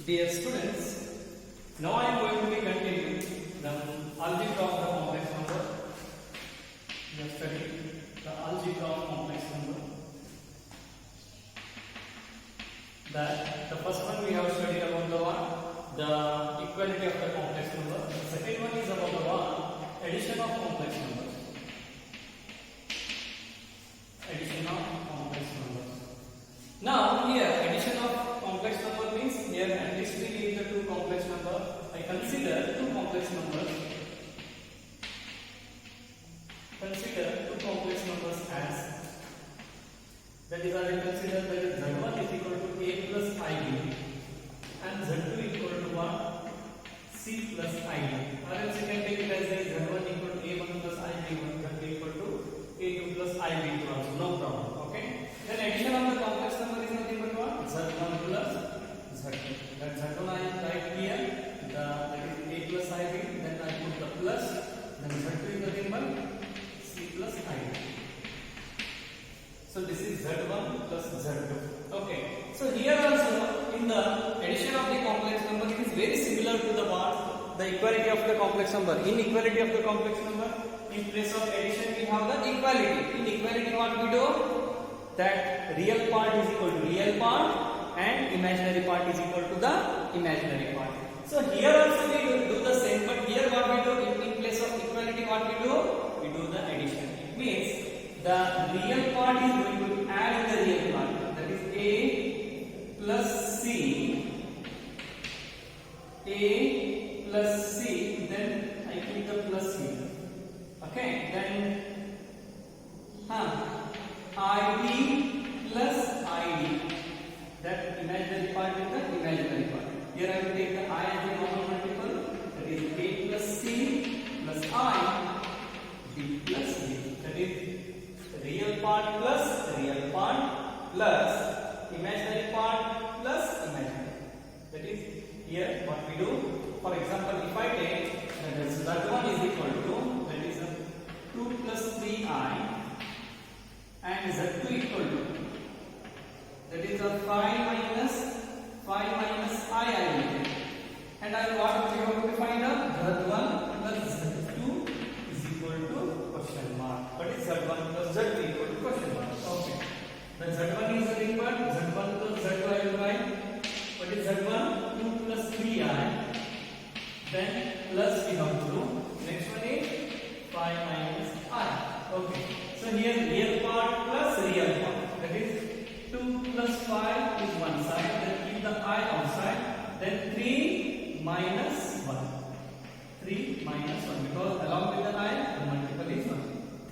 Dear students, now I am going to be continuing the algebra of the complex number. We have studied the algebra of complex number. The first one we have studied about the equality of the complex number. The second one is about the addition of complex numbers. Addition of complex numbers. Now here addition of complex number means here at least we need the two complex number. I consider two complex numbers. Consider two complex numbers as, that is, I will consider that z1 is equal to a plus ib and z2 equal to what? C plus id. Or else you can take it as z1 equal to a1 plus ib1, z2 equal to a2 plus ib2 also, no problem. Okay. Then addition of the complex number is nothing but what? Z1 plus Z2. That Z1 I write here, that is a plus ib, then I put the plus, then Z2 is nothing but C plus id. So this is Z1 plus Z2. Okay. So here also in the addition of the complex number it is very similar to the what? The equality of the complex number. In equality of the complex number, in place of addition we have the equality. In equality what we do? That real part is equal to real part and imaginary part is equal to the imaginary part. So here also we do the same, but here what we do? In place of equality what we do? We do the addition. It means the real part is going to add the real part. That is a plus c. A plus c. Then I keep the plus here. Okay. Then id plus id. That imaginary part with the imaginary part. Here I will take the I as a common multiple. That is a plus c plus I b plus d. That is real part plus real part plus imaginary part plus imaginary. That is here what we do. For example, if I take that z1 is equal to, that is 2 plus 3i and z2 equal to, that is a 5 minus I and I what we have to find out z1 plus z2 is equal to question mark. What is z1 plus z2 equal to question mark? Okay. Then z1 is nothing but z1 plus z2 I will write. What is z1? 2 plus 3i. Then plus we have to do. Next one is 5 minus I. Okay. So here real part plus real part. That is 2 plus 5 is one side. Then keep the I outside. Then 3 minus 1. 3 minus 1 because along with the I the multiple is 1.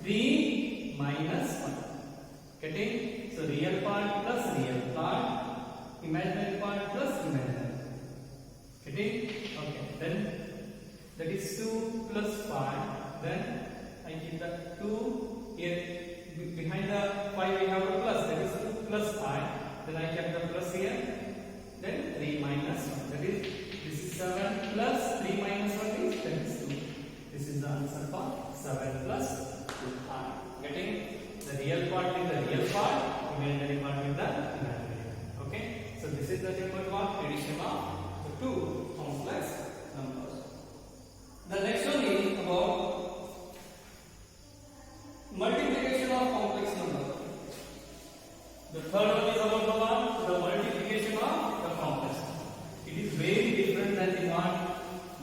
3 minus 1. Getting? So real part plus real part, imaginary part plus imaginary. Getting? Okay. Then that is 2 plus 5. Then I keep the 2 here. Behind the 5 we have a plus. That is 2 plus I. Then I kept the plus here. Then 3 minus 1. That is, this is 7 plus 3 minus 1 is, that is 2. This is the answer for 7 plus 2i. Getting? The real part with the real part, imaginary part with the imaginary part. Okay? So this is the simple one, addition of the two complex numbers. The next one is about multiplication of complex number. The third one is about the multiplication of the complex number. It is very different than the one,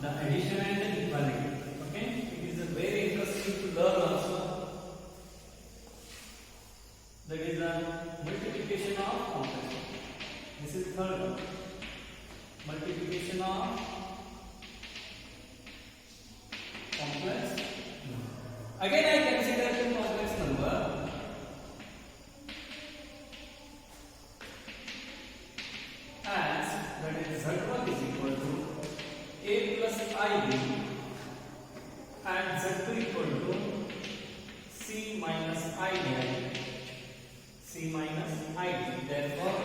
the addition and the equality. Okay? It is very interesting to learn also. That is the multiplication of complex number. This is third one. Multiplication of complex number. Again I consider two complex number. As that is z1 is equal to a plus ib and z2 equal to c minus id. C minus id. Therefore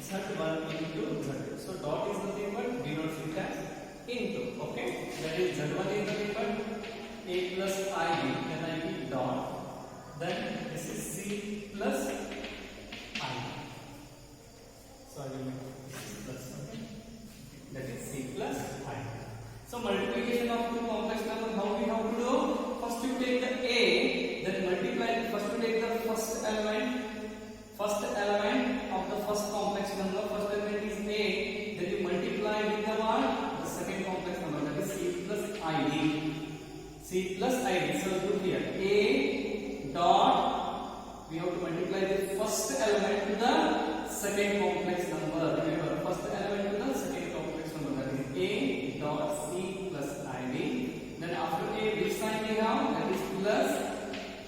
z1 into z2. So dot is nothing but denotes it as into. Okay. That is z1 is nothing but a plus ib. Then I keep dot. Then this is c plus I. So I will make this is plus. Okay. C plus ID. So look here, A dot, we have to multiply the first element to the second complex number. Remember, first element to the second complex number, that is A dot C plus ID. Then after A, which sign we have? That is plus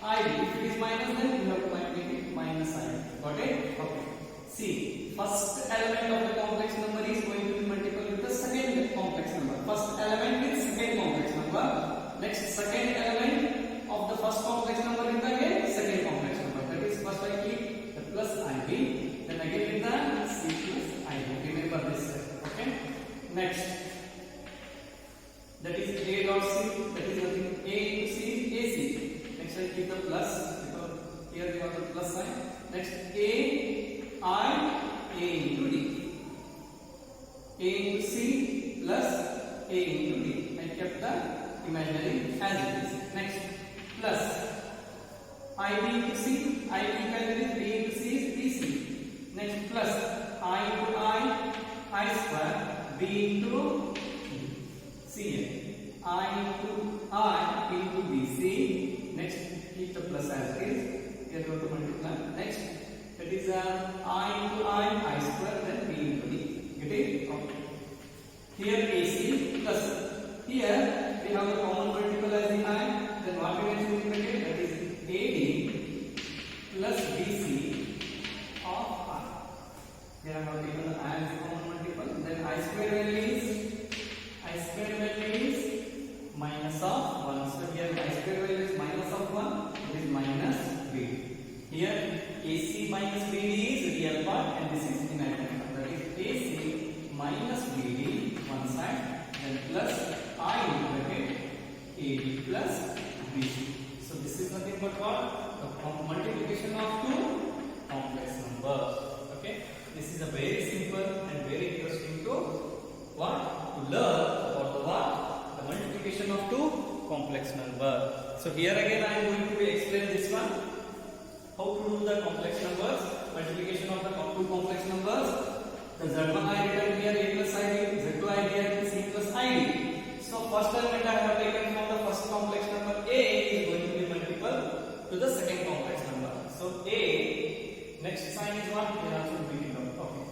ID. If it is minus, then we have to make it minus ID. Got it? Okay. See, first element of the complex number is going to be multiple with the second complex number. First element with second complex number. Next, second element of the first complex number with again second complex number. That is first I keep the plus ID. Then again with the C plus ID. Remember this step. Okay. Next, that is A dot C. That is nothing. A into C is AC. Next, I keep the plus because here we have the plus sign. Next, A into D. A into C plus A into D. I kept the imaginary as it is. Next, plus IB into C. IB imaginary, B into C is BC. Next, plus I into I square, B into CA. I into BC. Next, keep the plus as it is. Here go to multiply. Next, that is I into I square, then B into D. Get it? Okay. Here AC plus. Here we have a common multiple as the I. Then what we can choose in bracket? That is AD plus BC of I. Here I have taken the I as a common multiple. Then I square value is minus of 1. So here I square value is minus of 1. It is minus BD. Here AC minus BD is real part and this is imaginary part. That is AC minus BD one side, then plus I into bracket AD plus BC. So this is nothing but what? The multiplication of two complex numbers. Okay. This is a very simple and very interesting to what? To learn about the what? The multiplication of two complex numbers. So here again I am going to explain this one. How to do the complex numbers, multiplication of the two complex numbers. The Z1 I written here A plus ID, Z2 I here C plus ID. So first element I have taken from the first complex number A is going to be multiple to the second complex number. So A, next sign is what? We have to bring it up. Okay.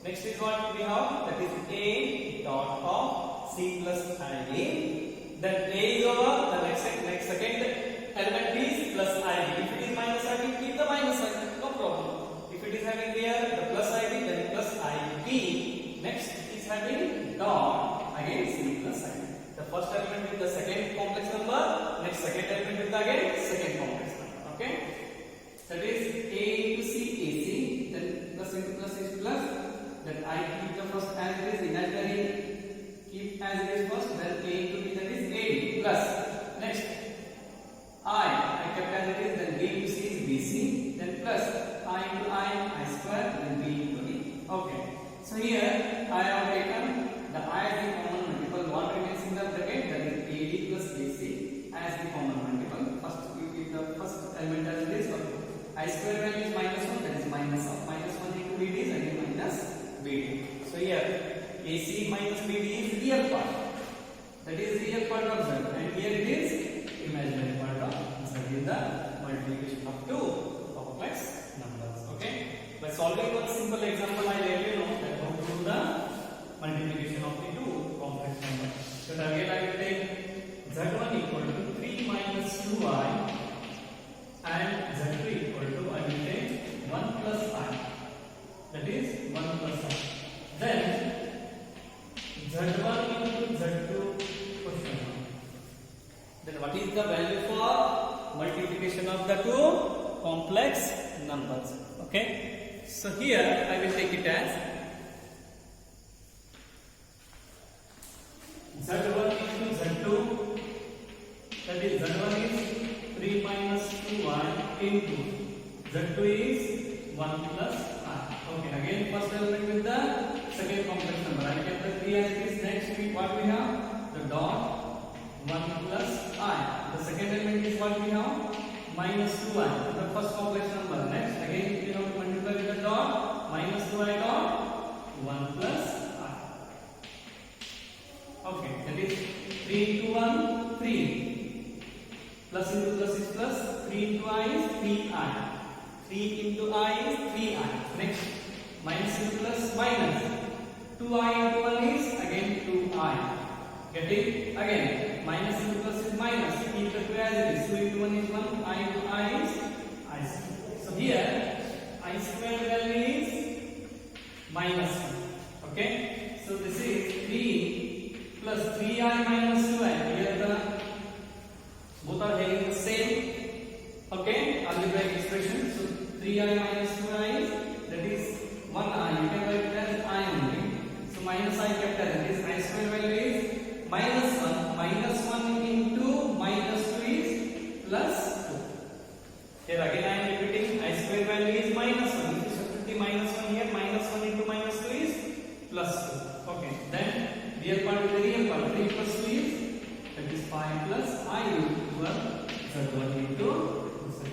Next is what we have? That is A dot of C plus ID. Then A is over, the next second element is plus ID. If it is minus ID, keep the minus ID, no problem. If it is having here the plus ID, then plus ID. Next is having dot, again C plus ID. The first element with the second complex number, next second element with the again second complex number. Okay? That is A into C AC, then plus into plus is plus. Then I keep the first as it is imaginary, keep as it is first, then A into B, that is AD plus. Next, I kept as it is, then B into C is BC, then plus I into I square, then B into D. Okay. So here I have taken the I as the common multiple. What remains in the bracket? That is AD plus AC as the common multiple. First you keep the first element as it is. Okay. I square value is minus 1, that is minus of minus 1 into BD is again minus BD. So here AC minus BD is real part. That is real part of Z, and here it is imaginary part of Z is the multiplication of two complex numbers. Okay. By solving one simple example, I let you know that how to do the multiplication of the two complex numbers. So again I will take Z1 equal to 3 minus 2i and Z2 equal to, I will take 1 plus I. That is 1 plus I. Then Z1 into Z2 question. Then what is the value for multiplication of the two complex numbers? Okay. So here I will take it as Z1 into Z2, that is Z1 is 3 minus 2i into Z2 is 1 plus I. Okay, again first element with the second complex number. I kept the 3 as it is. Next what we have? The dot 1 plus I. The second element is what we have? Minus 2i. The first complex number. Next again we have to multiply with the dot minus 2i dot 1 plus I. Okay, that is 3 into 1, 3. 3i. 3 into I is 3i. Next, minus into plus minus. 2i into 1 is again 2i. Get it? Again, minus into plus is minus. Keep the 2 as it is. 2 into 1 is 1. I into I is I square. So here, I square value is minus 1. Okay? So this is 3 plus 3i minus 2i. Here the both are having the same, okay, algebraic expression. So 3i minus 2i is, that is 1i. You can write it as I only. So minus I kept as it is. I square value is minus 1. Minus 1 into minus 2 is plus 2. Here again I am repeating. I square value is minus 1. If you substitute the minus 1 here, minus 1 into minus 2 is plus 2. Okay. Then real part with the real part. 3 plus 2 is, that is 5 plus I into Z1 into Z2.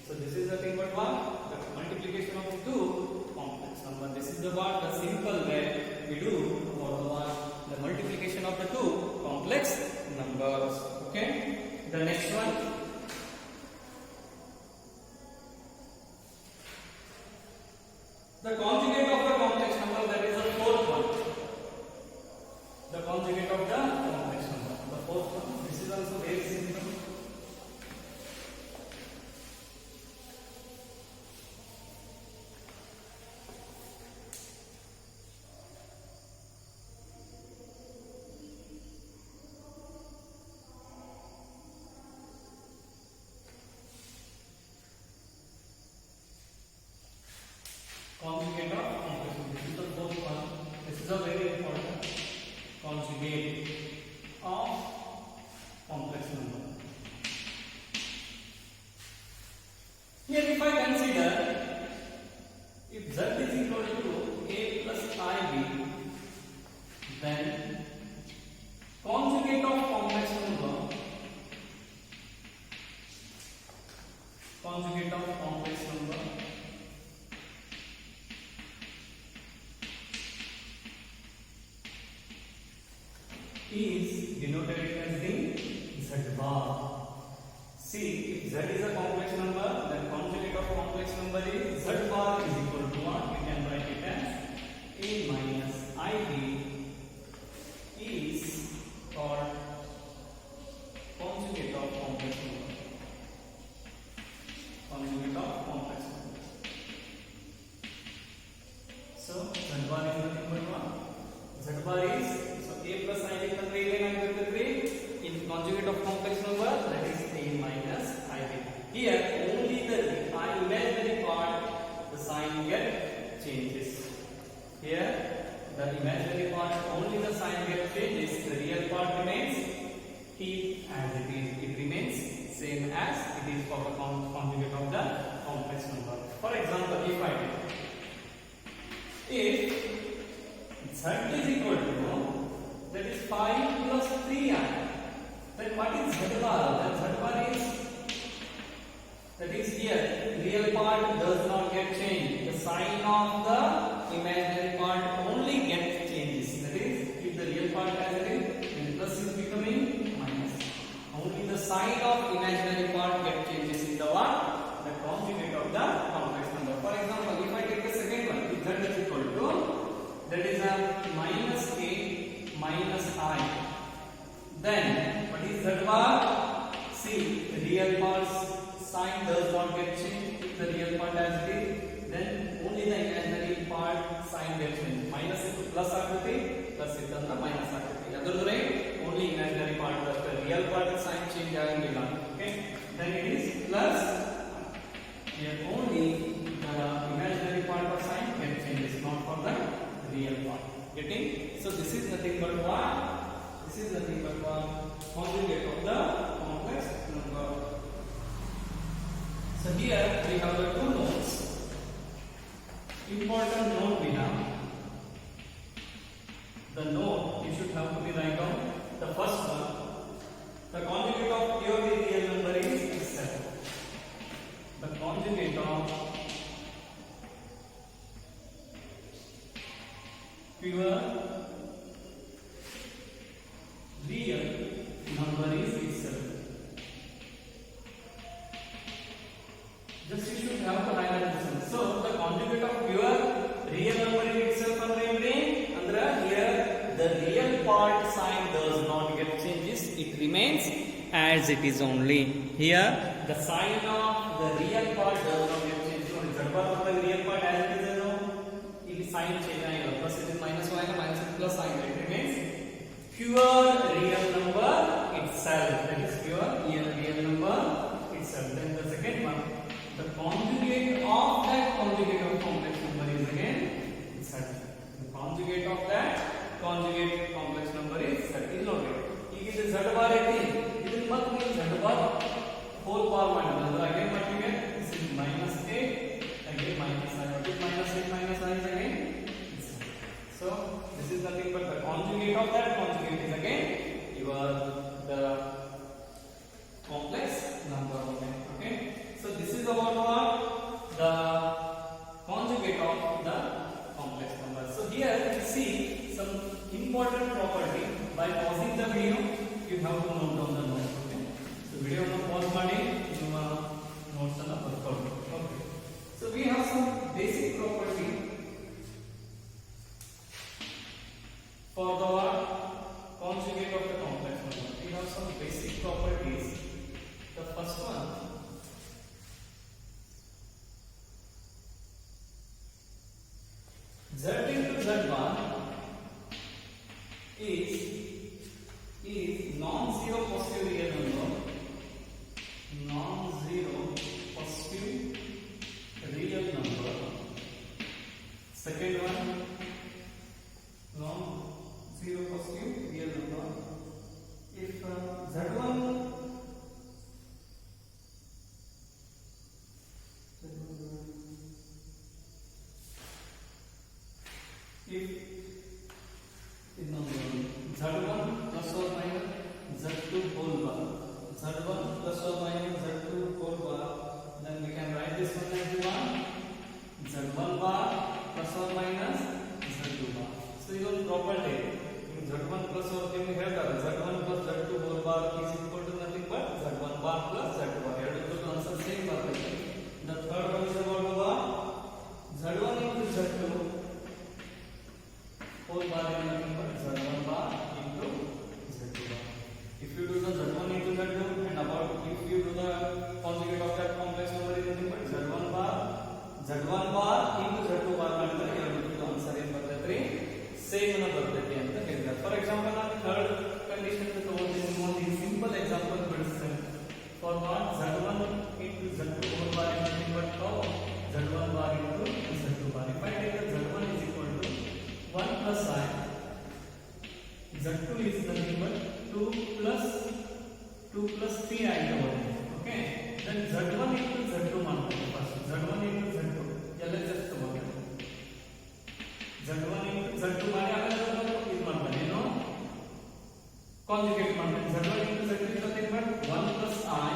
So this is nothing but what? The multiplication of two complex numbers. This is the what? The simple way we do for the what? The multiplication of the two complex numbers. Okay. The next one. The conjugate of the complex number, that is the fourth one. The conjugate of the complex number. The fourth one. This is also very simple. Conjugate of complex number. This is the fourth one. This is a very important conjugate of complex number. Here if I consider, if z is equal to a plus ib, then conjugate of complex number, conjugate of complex number is denoted as the z bar. See, if z is a complex number, then conjugate of complex number is z bar is equal to what? We can write it as a minus ib is called conjugate of complex number. Conjugate of complex number. So z bar is nothing but what? Z bar is, so a plus ib convey again I will create in conjugate of complex number, that is a minus ib. Here only the imaginary part, the sign get changes. Here the imaginary part only the sign get changes. The real part remains keep as it is. It remains same as it is for the conjugate of the complex number. For example, if I take, if z is equal to, that is 5 plus 3i, then what is z bar? Then z bar is, that is here, real part does not get changed. The sign of the imaginary part only gets changes. That is, if the real part as it is, then plus is becoming minus. Only the sign of imaginary part gets changes in the what? The conjugate of the complex number. For example, if I take the second one, if z is equal to, that is a minus a minus I. Then what is z bar? See, the real part's sign does not get changed. The real part as it is, then only the imaginary part sign gets changed. Minus into plus akriti, plus into the minus akriti. Otherwise, only imaginary part does. The real part sign change आएंगे. Okay. Then it is plus. Here only the imaginary part of sign gets changes, not for the real part. Getting? So this is nothing but what? This is nothing but what? Conjugate of the complex number. So here we have the two notes. Important note we have. The note you should have to be write down. The first one, the conjugate of purely real number is 7. The conjugate of pure real number is 7. sign does not get changes, it remains as it is only. Here the sign of the real part does not get changed. So z bar of the real part as it is ಇಲ್ಲಿ sign change ಆಗಿದೆ, plus it is minus y and minus it plus sign, it remains pure real number itself. That is pure real number itself. Then the second one, the conjugate of that conjugate of complex number is again z. The conjugate of that conjugate complex number is z. ಇಲ್ಲಿ ನೋಡಿ, ಈಗ ಇದು z bar ಐತಿ, ಇದನ್ನ ಮತ್ತೆ ನೀವು z bar whole power ಮಾಡಿದ್ರೆ ಅಂದ್ರೆ again ಮಾಡ್ತೀವಿ, this is minus 8 again minus I, what is minus 8 minus I is again z. So this is nothing but the conjugate of that conjugate is again your the complex number. Okay, so this is about what the conjugate of the complex number. So here we see some important property. By pausing the video you have to note down the notes. Okay, so video na pause ಮಾಡಿ ನಿಮ್ಮ notes ಅನ್ನು ಬರ್ಕೊಳ್ಳಿ. Okay, so we have some basic property for the conjugate of the complex number. We have some basic properties. The first one, z into z1 is non-zero positive real number, non-zero positive real number. Second one, non-zero positive real number if z1 if z1 plus or minus z2 whole bar, z1 plus or minus z2 whole bar, then we can write this one as z1 bar plus or minus z2 bar. So this is property. z1 plus or ನಿಮಗೆ ಹೇಳ್ತಾರೆ z1 plus z2 whole bar is equal to nothing but z1 bar plus z2 bar. ಎರಡಕ್ಕೂ answer same ಬರ್ತದೆ. The third one is about what z1 into z2 whole bar is nothing but z1 bar into z2 bar. If you do the z1 into z2 and about if you do the conjugate of that complex number is nothing but z1 bar into z2 bar ಮಾಡಿದ್ರೆ ಎರಡಕ್ಕೂ answer ಏನು ಬರ್ತೈತ್ರಿ, same ಅನ್ನ ಬರ್ತೈತಿ ಅಂತ ಹೇಳಿದ್ದಾರೆ. For example ನಾನು third condition ತಗೊಂಡಿದ್ದೀನಿ, ಒಂದು ಸಿಂಪಲ್ ಎಕ್ಸಾಂಪಲ್ ಬಿಡಿಸ್ತೇನೆ. For what z1 into z2 whole bar is nothing but z1 bar into z2 bar. If I take the z1 is equal to 1 plus I, z2 is nothing but 2 plus 3I ತಗೊಂಡೆ. Okay, then z1 into z2 ಮಾಡ್ತೀನಿ. First z1 into z2 LHS ತಗೊಂಡೆ, z1 into z2 ಮಾಡಿ ಆಮೇಲೆ ಇದು ಮಾಡ್ತಾನೆ, ಏನು conjugate ಮಾಡ್ತಾನೆ. z1 into z2 is nothing but 1 plus I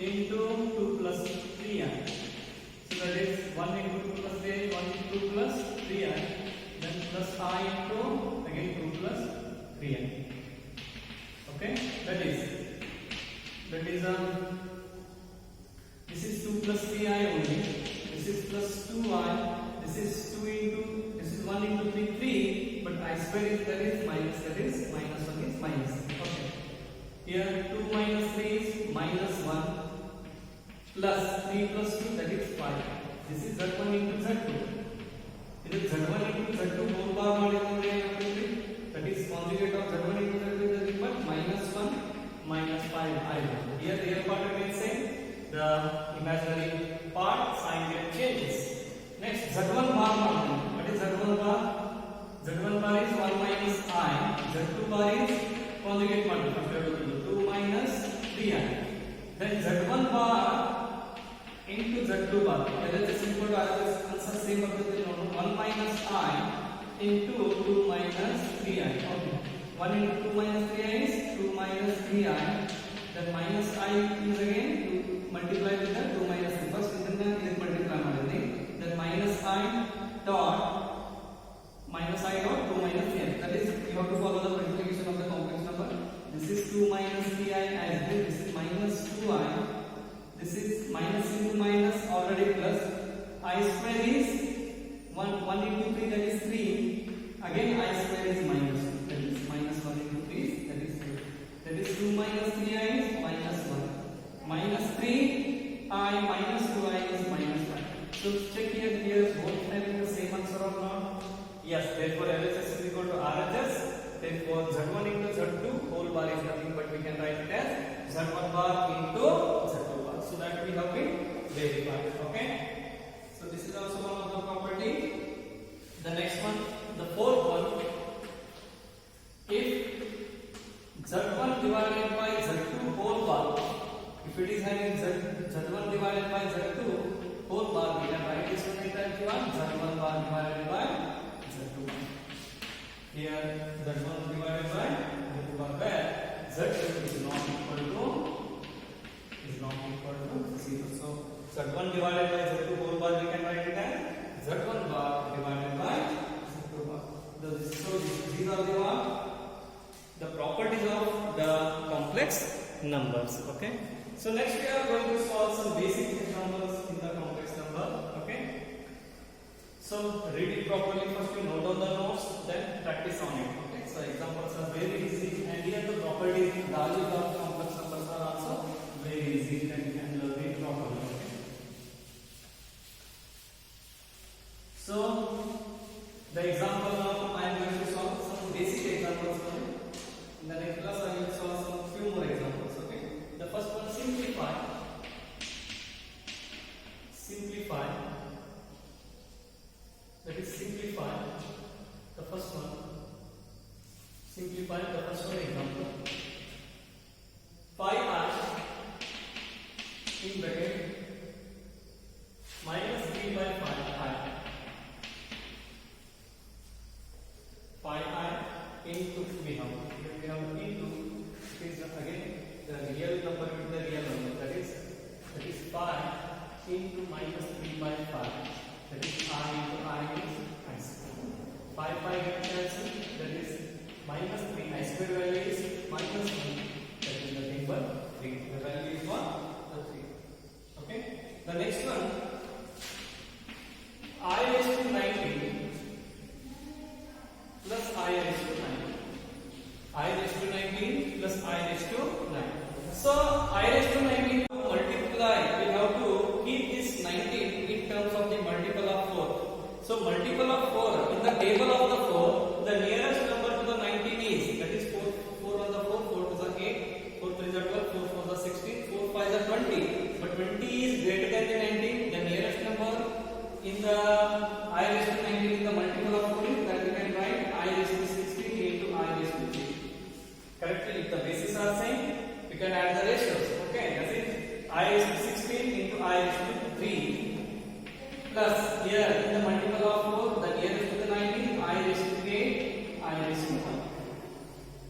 into 2 plus 3I. So that is 1 into 2 plus 3I, 1 into 2 plus 3I, then plus I into again 2 plus 3I. Okay, that is this is 2 plus 3I only, this is plus 2I, this is 2 into this is 1 into 3 3, but I square is that is minus 1 is minus. Okay, here 2 minus 3 is minus 1 plus 3 plus 2 that is 5. This is z1 into z2. It is z1 into z2 whole bar ಮಾಡಿದ್ರೆ ಏನಾಗ್ತದೆ, that is conjugate of z1 into z2 is nothing but minus 1 minus 5I. Here the real part remains same, the imaginary part sign get changes. Next z1 bar ಮಾಡ್ತೀನಿ. What is z1 bar? z1 bar is 1 minus I, z2 bar is conjugate ಮಾಡ್ತೀನಿ. First ಹೇಳೋದು 2 minus 3I, then z1 bar into z2 bar. LHS equal to answer same ಬರ್ತದೆ ನೋಡಿ, 1 minus I into 2 minus 3I. Okay, 1 into 2 minus 3I is 2 minus 3I, then minus I is again to multiply with the 2 minus 3. First ಇದನ್ನ multiply ಮಾಡಿದ್ರಿ, then minus I dot 2 minus 3I. That is you have to follow the multiplication of the complex number. This is 2 minus 3I as this is minus 2I, this is minus into minus already plus, I square is 1 into 3 that is 3, again I square is minus 2, that is minus 1 Yes, therefore LHS is equal to RHS. Therefore Z1 into Z2 whole bar is nothing but we can write it as Z1 bar into Z2 bar. So that we have been verified. Okay. So this is also one of the property. The next one, the fourth one, if Z1 divided by Z2 whole bar, if it is having Z1 divided by Z2 whole bar, we can write this one as Z1 bar divided by Z2 bar. Here Z1 divided by Z2 bar, where Z2 is not equal to 0. So Z1 divided by Z2 whole bar, we can write it as Z1 bar divided by Z2 bar. So these are the properties of the complex numbers. Okay. So next we are going to solve some basic examples in the complex number. Okay. So read it properly first, you note down the notes, then practice on it. Okay. So examples are very easy, and here the properties, the values of complex numbers are also very easy, and you can learn it properly. Okay. So the example now I am going to solve some basic examples for you. In the next class I will solve some few more examples. Okay. The first one, simplify. That is simplify the first one. Simplify the first one example. 5i in bracket minus 3 by 5i. 5i into we have into is again the real number with the real number, that is 5 into minus 3 by 5, that is I into I is I square. 5 gets cancelled, that is minus 3, I square value is minus 1, that is nothing but 3. The value is 1, the 3. Okay. The next one, I raised to 19 plus I raised to 9. I raised to 19 plus I raised to 9. So I raised to 19 to multiply, we have to keep this 19 in terms of the multiple of 4. So multiple of 4, in the table of the 4, the nearest number to the 19 is, that is 4 on the 4, 4 to the 8, 4 3 is 12, 4 4 is 16, 4 5 is 20. But 20 is greater than the 19, the nearest number in the I raised to 19 in the multiple of 4 is that we can write I raised to 16 into I raised to 3. Correctly, if the bases are same, we can add the ratios. Okay, that is I raised to 16 into I raised to 3 plus here in the multiple of 4, the nearest to the 19, I raised to 8, I raised to 1.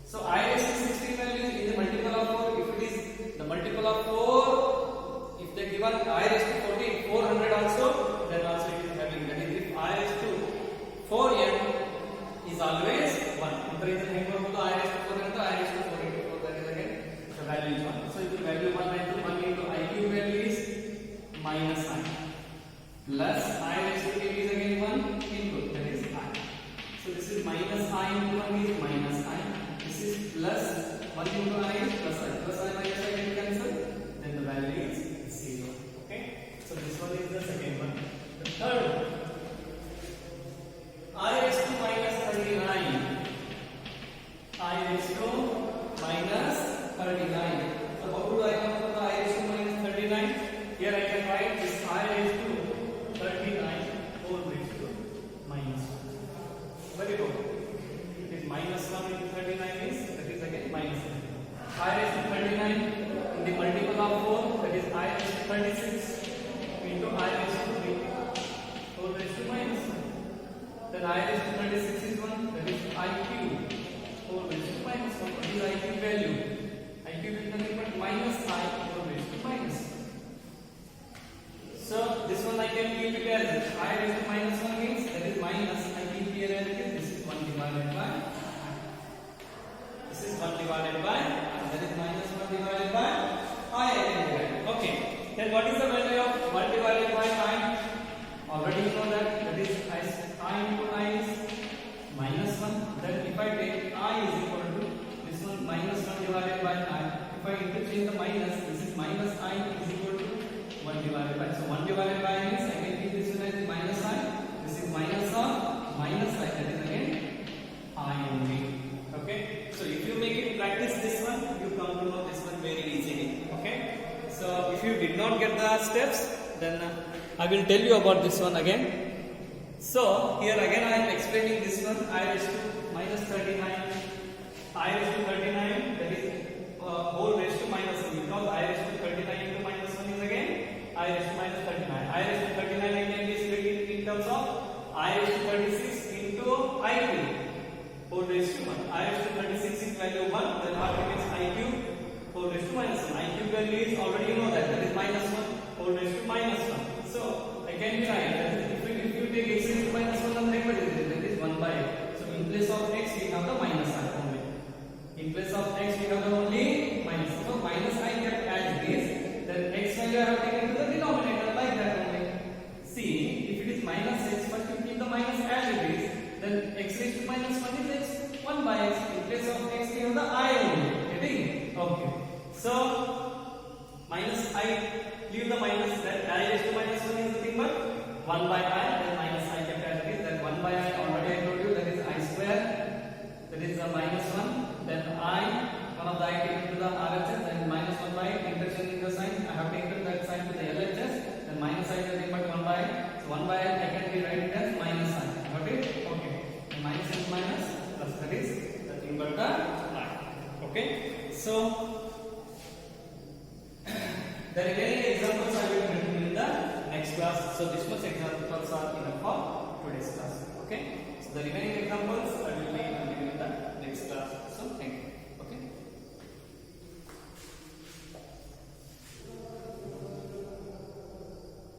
So I raised to 16 value in the multiple of 4, if it is the multiple of 4, if they given I raised to 14, 400 also, then also it is having, that is if I raised to 4n is always 1. If there is a number of I raised to 4 and I raised to 4 into 4, that is again the value is 1. So if the value 1 into I cube value is minus I plus I raised to 8 is again 1 into, that is I. So this is minus I into 1 is minus I. This is plus 1 into I is plus I. Plus I minus I can cancel, then the value is 0. Okay. So this one is the second one. The third one, I raised to minus 39. I raised to minus 39. So how do I come from the I raised to minus 39? Here I can write this I raised to 39 whole raised to minus 1. Very good. It is minus 1 into 39 is, that is again minus 1. I raised to 39 in the multiple of 4, that is I raised to 36 into I raised to 3 whole raised to minus 1. Then I raised to 36 is 1, that is I cube whole raised to minus 1. What is I cube value? I cube is nothing but minus I whole raised to minus 1. So this one I can keep it as I raised to minus 1 means that is minus, I keep here as it is, this is 1 divided by, this is 1 divided by, that is minus 1 divided by I can write. Okay, then what is the value of 1 divided by I? Already you know that is I into I is minus 1. Then if I take I is equal to this one minus 1 divided by I, if I interchange the minus, not get the steps, then I will tell you about this one again. So here again I am explaining this one. I raised to minus 39, I raised to 39, that is whole raised to minus 1, because I raised to 39 into minus 1 is again I raised to minus 39. I raised to 39 I can be split in terms of I raised to 36 into I cube whole raised to 1. I raised to 36 is value 1, then what becomes I cube whole raised to minus 1. I cube value is already you know that is minus 1 whole raised to minus 1. So I can write that if you take x raised to minus 1, then what is it? That is 1 by x. So in place of x we have the minus I only. In place of x we have the only minus. So minus I kept as this, then x value I have taken to the denominator like that only. See, if it is minus x, but you keep the minus as it is, then x raised to minus 1 is x, 1 by x. In place of x we have the I only. Getting? Okay. So minus I, leave the minus, that I raised to minus 1 is nothing but 1 by I, then minus I kept as it is, then 1 by I already I told you that is I square, that is the minus 1, then I, one of the I taken to the RHS, and minus 1 by interchanging the sign, I have taken that sign to the LHS, then minus I is nothing but 1 by I, so 1 by I can be written as minus I, got it? Okay, then minus is minus, plus that is nothing but the I, okay? So the remaining examples I will continue in the next class. So this much examples are enough for today's class. Okay. So the remaining examples